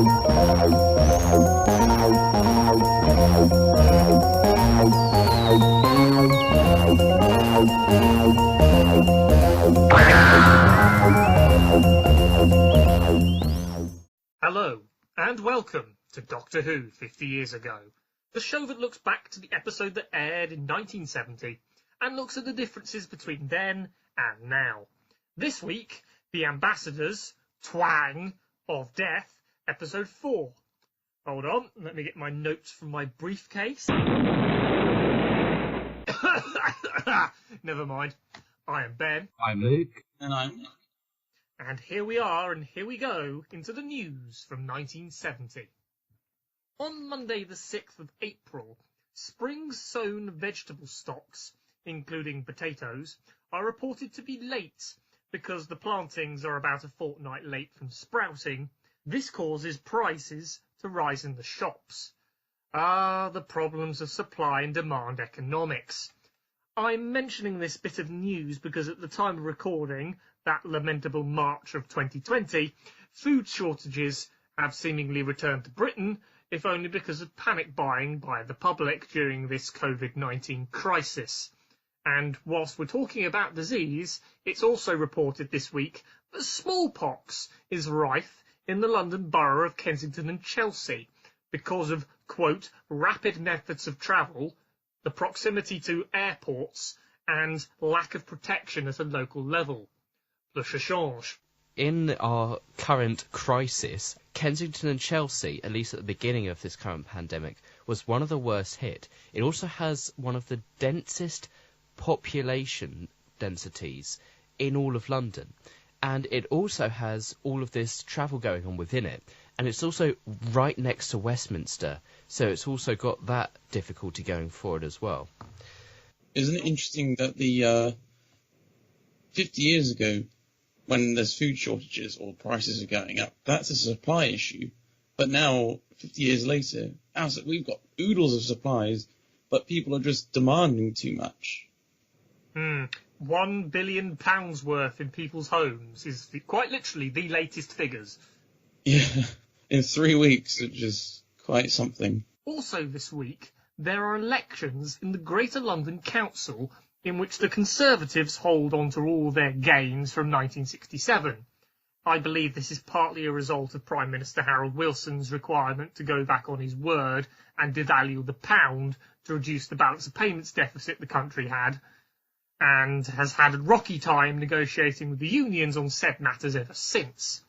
Hello, and welcome to Doctor Who 50 Years Ago, the show that looks back to the episode that aired in 1970 and looks at the differences between then and now. This week, The Ambassadors, Twang of Death, Episode 4. Hold on, let me get my notes from my briefcase. Never mind. I am Ben. I'm Luke. And I'm Nick. And here we are, and here we go, into the news from 1970. On Monday the 6th of April, spring-sown vegetable stocks, including potatoes, are reported to be late because the plantings are about a fortnight late from sprouting. This causes prices to rise in the shops. Ah, the problems of supply and demand economics. I'm mentioning this bit of news because at the time of recording, that lamentable March of 2020, food shortages have seemingly returned to Britain, if only because of panic buying by the public during this COVID-19 crisis. And whilst we're talking about disease, it's also reported this week that smallpox is rife in the London borough of Kensington and Chelsea because of, quote, rapid methods of travel, the proximity to airports, and lack of protection at a local level. Le change. In our current crisis, Kensington and Chelsea, at least at the beginning of this current pandemic, was one of the worst hit. It also has one of the densest population densities in all of London. And it also has all of this travel going on within it. And it's also right next to Westminster. So it's also got that difficulty going for it as well. Isn't it interesting that the 50 years ago, when there's food shortages or prices are going up, that's a supply issue. But now, 50 years later, we've got oodles of supplies, but people are just demanding too much. £1 billion worth in people's homes is quite literally the latest figures. Yeah, in 3 weeks, which is quite something. Also this week, there are elections in the Greater London Council in which the Conservatives hold on to all their gains from 1967. I believe this is partly a result of Prime Minister Harold Wilson's requirement to go back on his word and devalue the pound to reduce the balance of payments deficit the country had, and has had a rocky time negotiating with the unions on said matters ever since.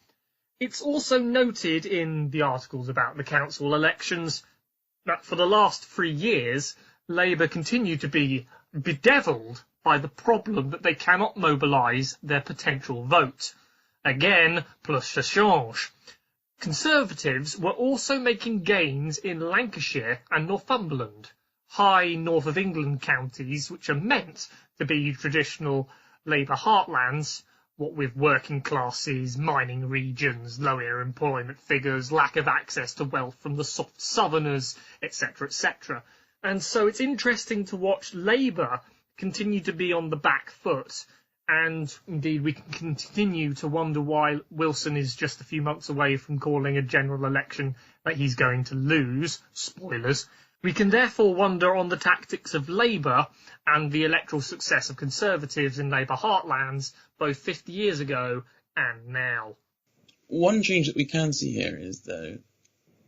It's also noted in the articles about the council elections that for the last 3 years, Labour continued to be bedevilled by the problem that they cannot mobilise their potential vote. Again, plus the change. Conservatives were also making gains in Lancashire and Northumberland, high north of England counties which are meant to be traditional Labour heartlands, what with working classes, mining regions, lower employment figures, lack of access to wealth from the soft southerners, etc., etc. And so it's interesting to watch Labour continue to be on the back foot, and indeed we can continue to wonder why Wilson is just a few months away from calling a general election that he's going to lose. Spoilers. We can therefore wonder on the tactics of Labour and the electoral success of Conservatives in Labour heartlands, both 50 years ago and now. One change that we can see here is, though,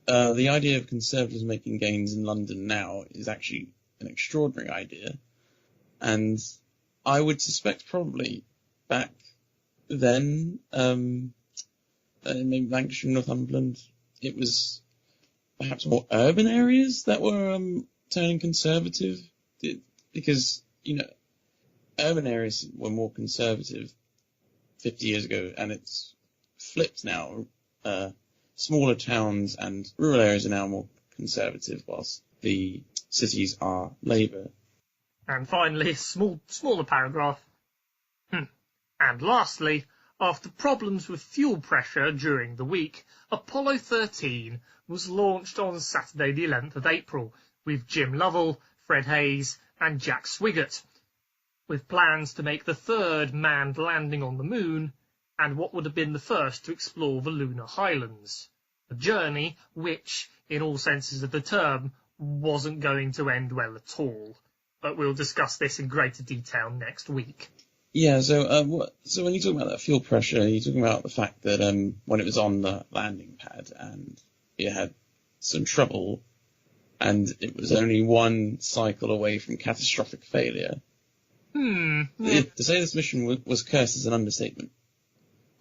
the idea of Conservatives making gains in London now is actually an extraordinary idea. And I would suspect probably back then, maybe Lancashire and Northumberland, it was perhaps more urban areas that were turning conservative. Because, urban areas were more conservative 50 years ago, and it's flipped now. Smaller towns and rural areas are now more conservative, whilst the cities are Labour. And finally, a smaller paragraph. And lastly, after problems with fuel pressure during the week, Apollo 13 was launched on Saturday the 11th of April with Jim Lovell, Fred Hayes and Jack Swigert, with plans to make the third manned landing on the moon and what would have been the first to explore the lunar highlands. A journey which, in all senses of the term, wasn't going to end well at all. But we'll discuss this in greater detail next week. Yeah, so when you talk about that fuel pressure, you're talking about the fact that when it was on the landing pad and it had some trouble and it was only one cycle away from catastrophic failure. Yeah. To say this mission was cursed is an understatement.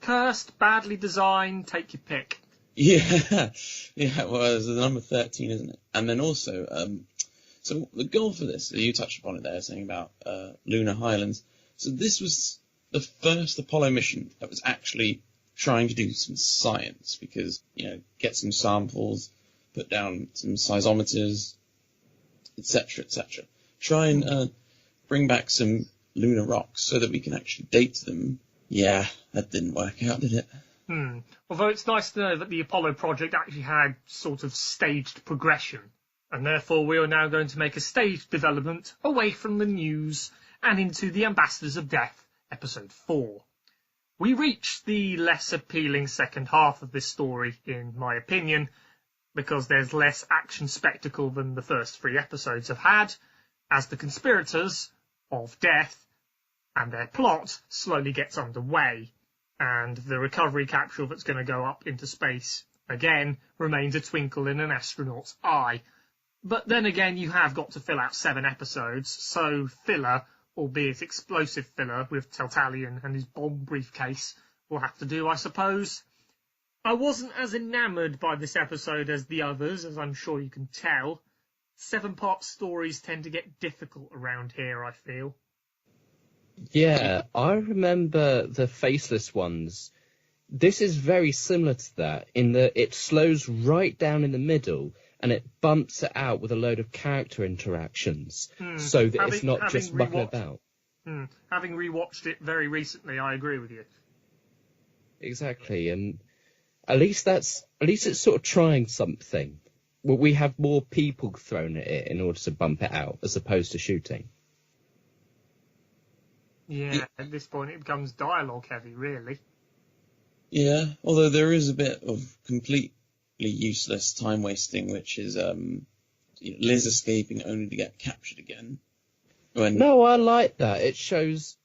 Cursed, badly designed, take your pick. Yeah, it was number 13, isn't it? And then also, so the goal for this, you touched upon it there, saying about Lunar Highlands. So this was the first Apollo mission that was actually trying to do some science, because, get some samples, put down some seismometers, etc., etc. Try and bring back some lunar rocks so that we can actually date them. Yeah, that didn't work out, did it? Although it's nice to know that the Apollo project actually had sort of staged progression, and therefore we are now going to make a staged development away from the news and into the Ambassadors of Death, Episode 4. We reach the less appealing second half of this story, in my opinion, because there's less action spectacle than the first 3 episodes have had, as the conspirators of Death and their plot slowly gets underway, and the recovery capsule that's going to go up into space again remains a twinkle in an astronaut's eye. But then again, you have got to fill out 7 episodes, so filler, albeit explosive filler, with Teltalion and his bomb briefcase will have to do, I suppose. I wasn't as enamoured by this episode as the others, as I'm sure you can tell. 7-part stories tend to get difficult around here, I feel. Yeah, I remember the Faceless ones. This is very similar to that, in that it slows right down in the middle and it bumps it out with a load of character interactions, so that it's not just mucking about. Having rewatched it very recently, I agree with you. Exactly, and at least it's sort of trying something. Well, we have more people thrown at it in order to bump it out, as opposed to shooting. Yeah, at this point it becomes dialogue heavy, really. Yeah, although there is a bit of completely useless time wasting, which is Liz escaping only to get captured again. No, I like that. It shows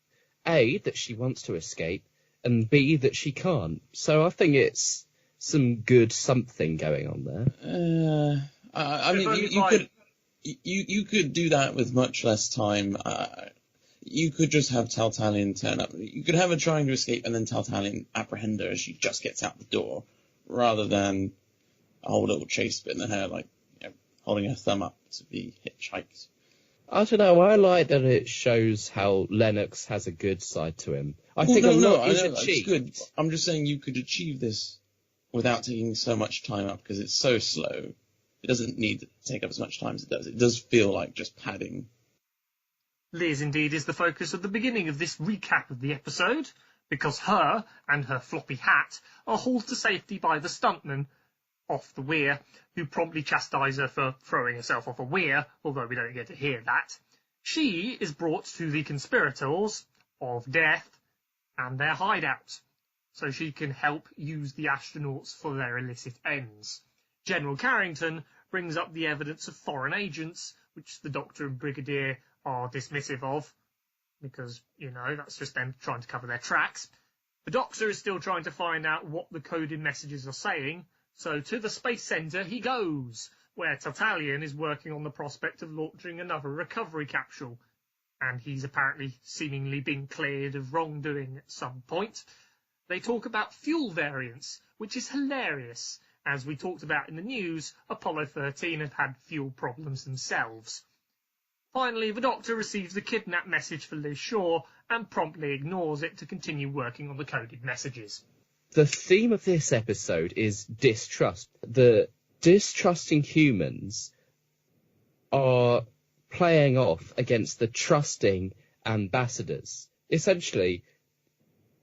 A, that she wants to escape, and B, that she can't. So I think it's some good something going on there. I mean, you could do that with much less time. You could just have Teltalion turn up. You could have her trying to escape and then Teltalion apprehend her as she just gets out the door, rather than a whole little chase bit and then her holding her thumb up to be hitchhiked. I don't know. I like that it shows how Lennox has a good side to him. I think it's good. I'm just saying you could achieve this without taking so much time up, because it's so slow. It doesn't need to take up as much time as it does. It does feel like just padding. Liz, indeed, is the focus of the beginning of this recap of the episode, because her and her floppy hat are hauled to safety by the stuntman off the weir, who promptly chastise her for throwing herself off a weir, although we don't get to hear that. She is brought to the conspirators of Death and their hideout, so she can help use the astronauts for their illicit ends. General Carrington brings up the evidence of foreign agents, which the Doctor and Brigadier are dismissive of, because, that's just them trying to cover their tracks. The Doctor is still trying to find out what the coded messages are saying, so to the Space Centre he goes, where Teltalion is working on the prospect of launching another recovery capsule, and he's apparently seemingly been cleared of wrongdoing at some point. They talk about fuel variants, which is hilarious. As we talked about in the news, Apollo 13 have had fuel problems themselves. Finally, the Doctor receives the kidnap message for Liz Shaw and promptly ignores it to continue working on the coded messages. The theme of this episode is distrust. The distrusting humans are playing off against the trusting ambassadors. Essentially,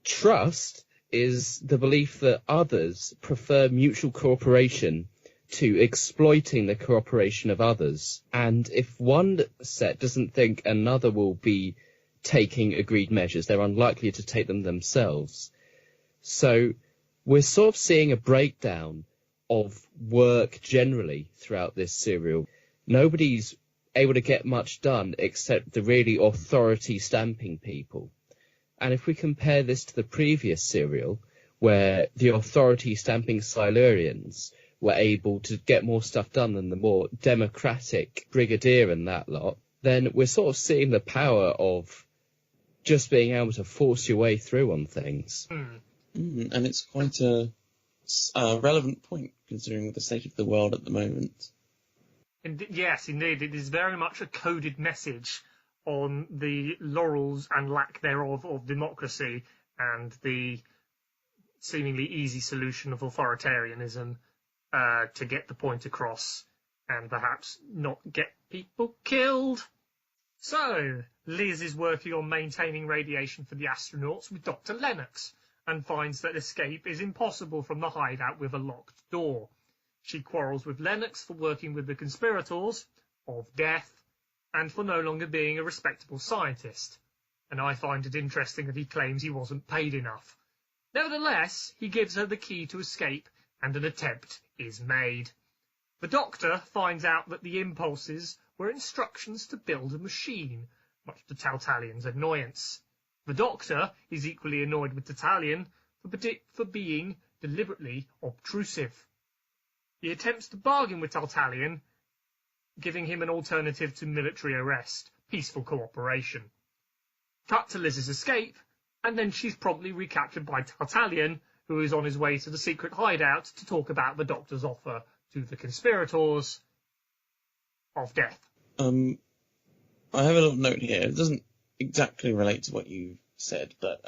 trust is the belief that others prefer mutual cooperation to exploiting the cooperation of others. And if one set doesn't think another will be taking agreed measures, they're unlikely to take them themselves. So we're sort of seeing a breakdown of work generally throughout this serial. Nobody's able to get much done except the really authority stamping people. And if we compare this to the previous serial, where the authority stamping Silurians were able to get more stuff done than the more democratic brigadier and that lot, then we're sort of seeing the power of just being able to force your way through on things. And it's quite a relevant point, considering the state of the world at the moment. Yes, indeed. It is very much a coded message on the laurels and lack thereof of democracy and the seemingly easy solution of authoritarianism to get the point across and perhaps not get people killed. So, Liz is working on maintaining radiation for the astronauts with Dr. Lennox and finds that escape is impossible from the hideout with a locked door. She quarrels with Lennox for working with the conspirators of death and for no longer being a respectable scientist, and I find it interesting that he claims he wasn't paid enough. Nevertheless, he gives her the key to escape and an attempt is made. The Doctor finds out that the impulses were instructions to build a machine, much to Tautalian's annoyance. The Doctor is equally annoyed with Tautalian for being deliberately obtrusive. He attempts to bargain with Tautalian, giving him an alternative to military arrest, peaceful cooperation. Cut to Liz's escape, and then she's promptly recaptured by Tautalian, who is on his way to the secret hideout to talk about the Doctor's offer to the conspirators of death. I have a little note here. It doesn't exactly relate to what you said, but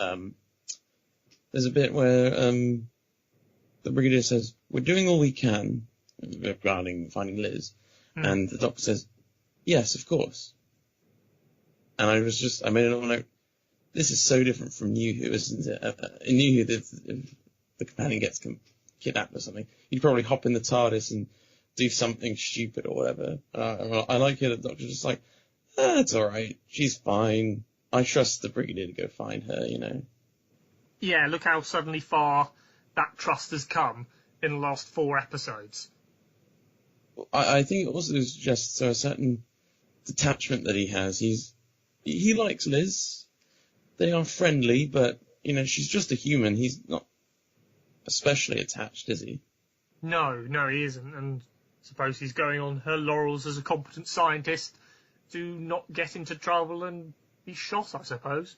there's a bit where the Brigadier says, "We're doing all we can," regarding finding Liz, and the Doctor says, "Yes, of course." And I made a little note. This is so different from New Who, isn't it? In New Who, if the companion gets kidnapped or something, you'd probably hop in the TARDIS and do something stupid or whatever. I like it that the Doctor's just like, it's all right, she's fine. I trust the Brigadier to go find her, you know. Yeah, look how suddenly far that trust has come in the last 4 episodes. I think it also suggests a certain detachment that he has. He likes Liz. They are friendly, but, you know, she's just a human. He's not especially attached, is he? No, he isn't. And I suppose he's going on her laurels as a competent scientist to not get into trouble and be shot, I suppose.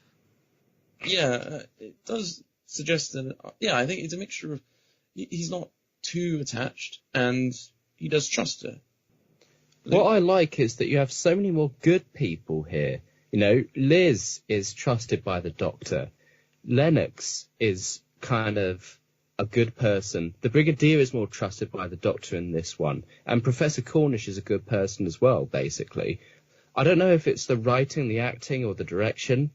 Yeah, it does suggest that, I think it's a mixture of, he's not too attached, and he does trust her. What I like is that you have so many more good people here. You know, Liz is trusted by the Doctor. Lennox is kind of a good person. The Brigadier is more trusted by the Doctor in this one. And Professor Cornish is a good person as well, basically. I don't know if it's the writing, the acting, or the direction,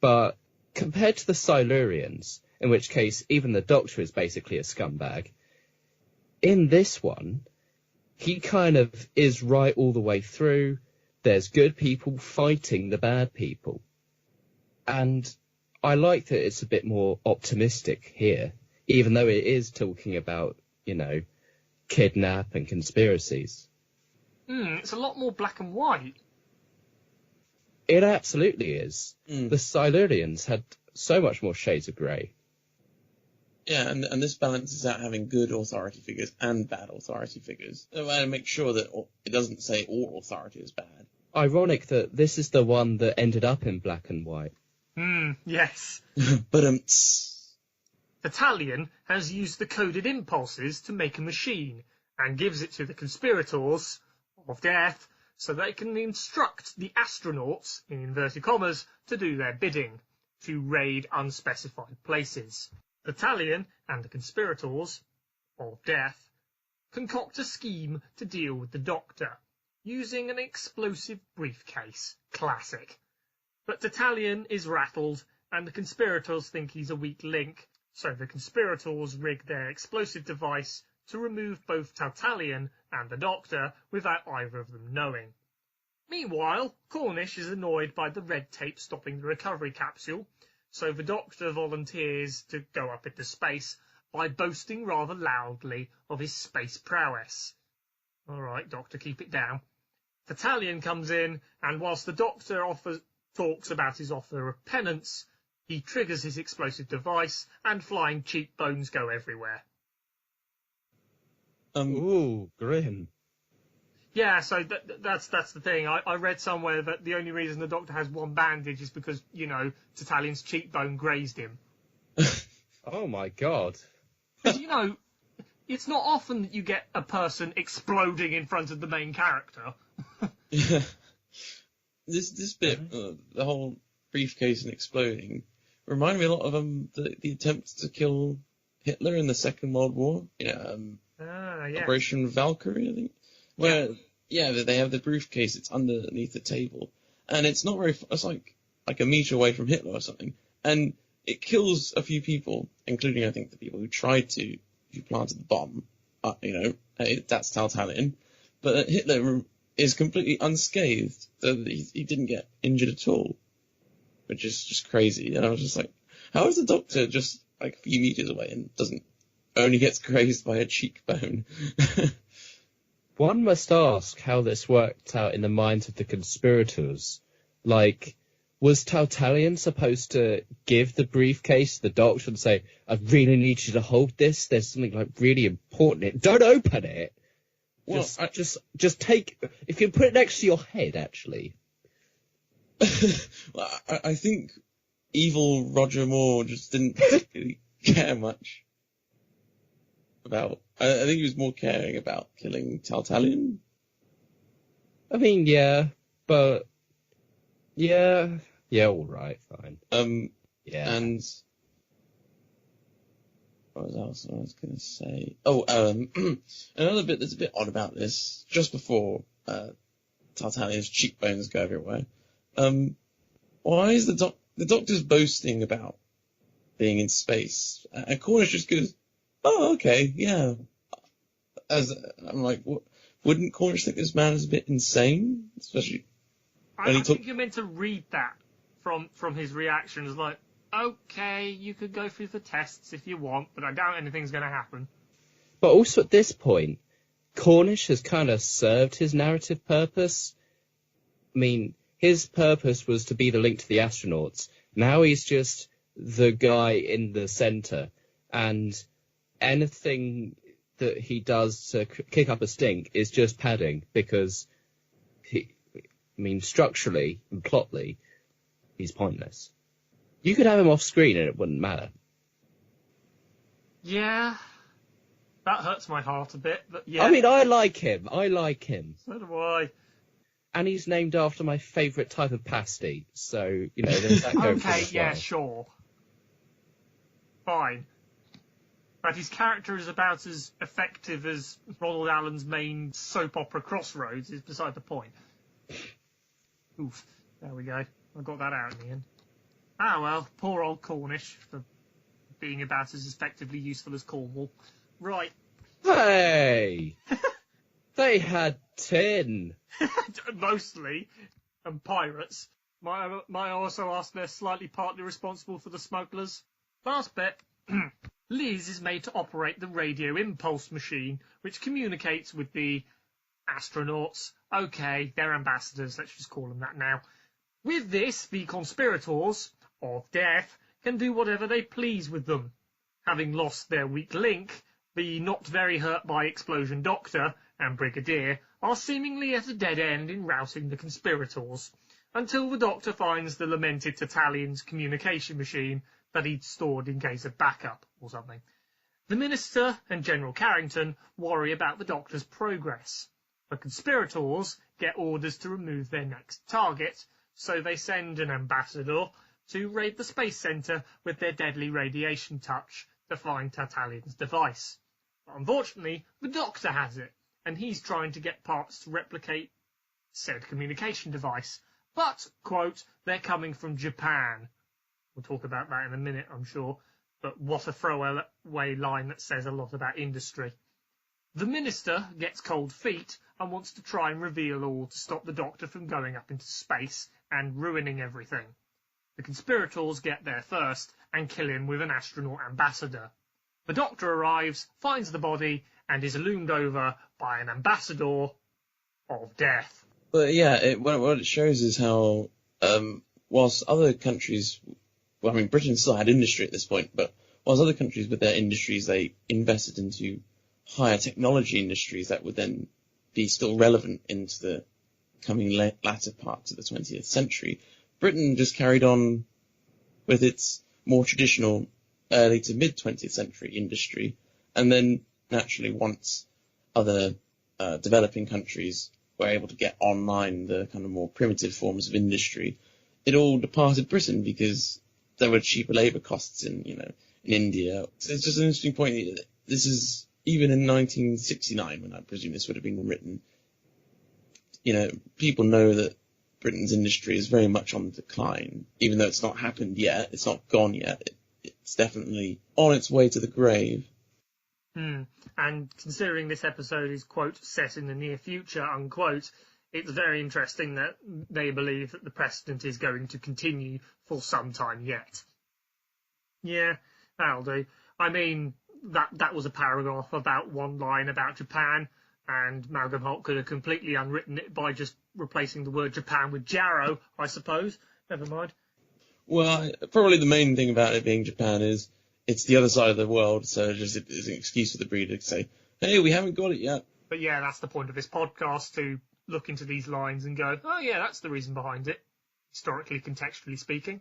but compared to the Silurians, in which case even the Doctor is basically a scumbag, in this one, he kind of is right all the way through. There's good people fighting the bad people. And I like that it's a bit more optimistic here, even though it is talking about, you know, kidnap and conspiracies. It's a lot more black and white. It absolutely is. The Silurians had so much more shades of grey. Yeah, and this balances out having good authority figures and bad authority figures. And make sure that it doesn't say all authority is bad. Ironic that this is the one that ended up in black and white. Yes. But Italian has used the coded impulses to make a machine and gives it to the conspirators of death so they can instruct the astronauts, in inverted commas, to do their bidding, to raid unspecified places. Italian and the conspirators of death concoct a scheme to deal with the Doctor, using an explosive briefcase. Classic. But Italian is rattled, and the conspirators think he's a weak link, so the conspirators rig their explosive device to remove both Tautalian and the Doctor without either of them knowing. Meanwhile, Cornish is annoyed by the red tape stopping the recovery capsule, so the Doctor volunteers to go up into space by boasting rather loudly of his space prowess. All right, Doctor, keep it down. Tatalian comes in, and whilst the Doctor talks about his offer of penance, he triggers his explosive device, and flying cheekbones go everywhere. Ooh, grim. Yeah, so that's the thing. I read somewhere that the only reason the Doctor has one bandage is because, Tatalian's cheekbone grazed him. Oh my god. Because, it's not often that you get a person exploding in front of the main character. Yeah. This bit, the whole briefcase and exploding, reminded me a lot of the attempt to kill Hitler in the Second World War. Yeah. Operation Valkyrie, I think. Where, they have the briefcase, it's underneath the table. And it's not very, it's like a meter away from Hitler or something. And it kills a few people, including, I think, the people who planted the bomb. That's Taltalian. But Hitler is completely unscathed. So he didn't get injured at all. Which is just crazy. And I was just like, how is the Doctor just like a few meters away and only gets grazed by a cheekbone? One must ask how this worked out in the minds of the conspirators. Like, was Taltalian supposed to give the briefcase to the Doctor and say, I really need you to hold this, there's something like really important in it, don't open it! Well, just take, if you put it next to your head, actually. Well, I think evil Roger Moore just didn't particularly care much about. I think he was more caring about killing Taltalian. I mean, yeah, but yeah, all right, fine. Yeah, and what else I was going to say? Oh, another bit that's a bit odd about this. Just before Taltalian's cheekbones go everywhere. Why is the Doctor's boasting about being in space? And Cornish just goes, oh, okay, yeah. I'm like, what? Wouldn't Cornish think this man is a bit insane? Especially I think you're meant to read that from his reaction as like, okay, you could go through the tests if you want, but I doubt anything's going to happen. But also at this point, Cornish has kind of served his narrative purpose. I mean, his purpose was to be the link to the astronauts. Now he's just the guy in the centre, and anything that he does to kick up a stink is just padding, because structurally and plotly, he's pointless. You could have him off screen and it wouldn't matter. Yeah, that hurts my heart a bit, but yeah. I mean, I like him. So do I. And he's named after my favourite type of pasty, so, there's that going for Okay, as yeah, well. sure. Fine. But his character is about as effective as Ronald Allen's main soap opera Crossroads is beside the point. Oof, there we go. I got that out in the end. Ah well, poor old Cornish for being about as effectively useful as Cornwall. Right. Hey! They had tin. Mostly. And pirates. Might I also ask they're slightly partly responsible for the smugglers? Last bit. Liz is made to operate the radio impulse machine, which communicates with the astronauts. Okay, they're ambassadors, let's just call them that now. With this, the conspirators of death can do whatever they please with them. Having lost their weak link, the not very hurt by explosion Doctor and Brigadier are seemingly at a dead end in routing the conspirators, until the Doctor finds the lamented Tatalian's communication machine that he'd stored in case of backup or something. The Minister and General Carrington worry about the Doctor's progress. The conspirators get orders to remove their next target, so they send an ambassador to raid the Space Centre with their deadly radiation touch to find Tatalian's device. But unfortunately, the Doctor has it, and he's trying to get parts to replicate said communication device. But, quote, they're coming from Japan. We'll talk about that in a minute, I'm sure. But what a throwaway line that says a lot about industry. The Minister gets cold feet and wants to try and reveal all to stop the Doctor from going up into space and ruining everything. The conspirators get there first and kill him with an astronaut ambassador. The Doctor arrives, finds the body, and is loomed over by an ambassador of death. But yeah, what it shows is how, whilst other countries, well, I mean, Britain still had industry at this point, but whilst other countries with their industries, they invested into higher technology industries that would then be still relevant into the coming latter parts of the 20th century, Britain just carried on with its more traditional early to mid 20th century industry, and then naturally once other developing countries were able to get online the kind of more primitive forms of industry, it all departed Britain because there were cheaper labour costs in India. So it's just an interesting point. This is even in 1969, when I presume this would have been written. People know that Britain's industry is very much on the decline, even though it's not happened yet. It's not gone yet. It's definitely on its way to the grave. And considering this episode is, quote, set in the near future, unquote, it's very interesting that they believe that the precedent is going to continue for some time yet. Yeah, that'll do. I mean, that was a paragraph about one line about Japan, and Malcolm Holt could have completely unwritten it by just replacing the word Japan with Jarrow, I suppose. Never mind. Well, probably the main thing about it being Japan is it's the other side of the world, so it's an excuse for the breeder to say, hey, we haven't got it yet. But yeah, that's the point of this podcast, to look into these lines and go, oh yeah, that's the reason behind it, historically, contextually speaking.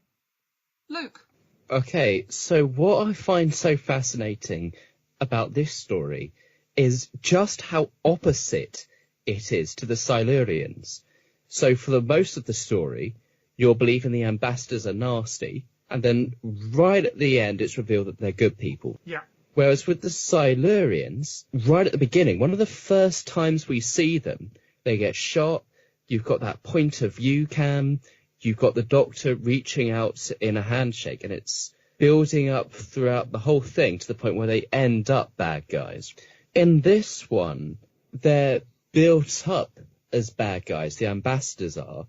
Luke. Okay, so what I find so fascinating about this story is just how opposite it is to the Silurians. So for the most of the story, you're believing the ambassadors are nasty, and then right at the end it's revealed that they're good people. Yeah. Whereas with the Silurians, right at the beginning, one of the first times we see them, they get shot, you've got that point of view cam, you've got the Doctor reaching out in a handshake, and it's building up throughout the whole thing to the point where they end up bad guys. In this one, they're built up as bad guys, the ambassadors are,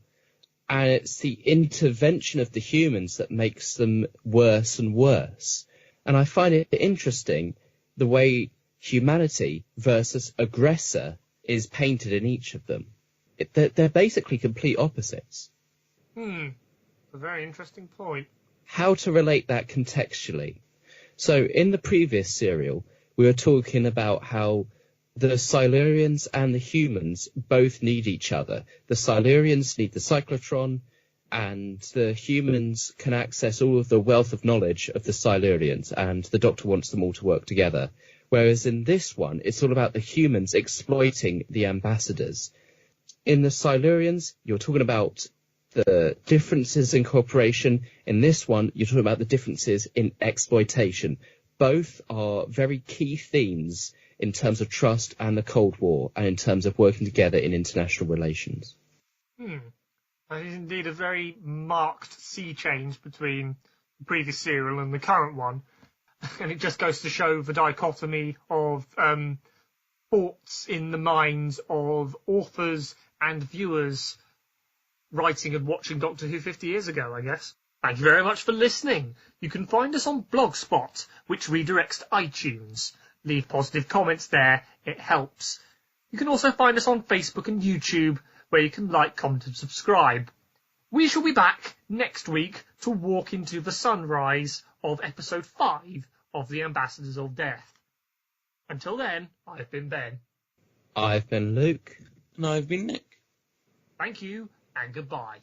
and it's the intervention of the humans that makes them worse and worse. And I find it interesting the way humanity versus aggressor is painted in each of them. They're basically complete opposites. A very interesting point. How to relate that contextually. So in the previous serial, we were talking about how the Silurians and the humans both need each other. The Silurians need the cyclotron, and the humans can access all of the wealth of knowledge of the Silurians, and the Doctor wants them all to work together. Whereas in this one, it's all about the humans exploiting the ambassadors. In the Silurians, you're talking about the differences in cooperation. In this one, you're talking about the differences in exploitation. Both are very key themes in terms of trust and the Cold War, and in terms of working together in international relations. That is indeed a very marked sea change between the previous serial and the current one. And it just goes to show the dichotomy of thoughts in the minds of authors and viewers writing and watching Doctor Who 50 years ago, I guess. Thank you very much for listening. You can find us on Blogspot, which redirects to iTunes. Leave positive comments there, it helps. You can also find us on Facebook and YouTube, where you can like, comment and subscribe. We shall be back next week to walk into the sunrise of episode 5 of The Ambassadors of Death. Until then, I've been Ben. I've been Luke. And I've been Nick. Thank you, and goodbye.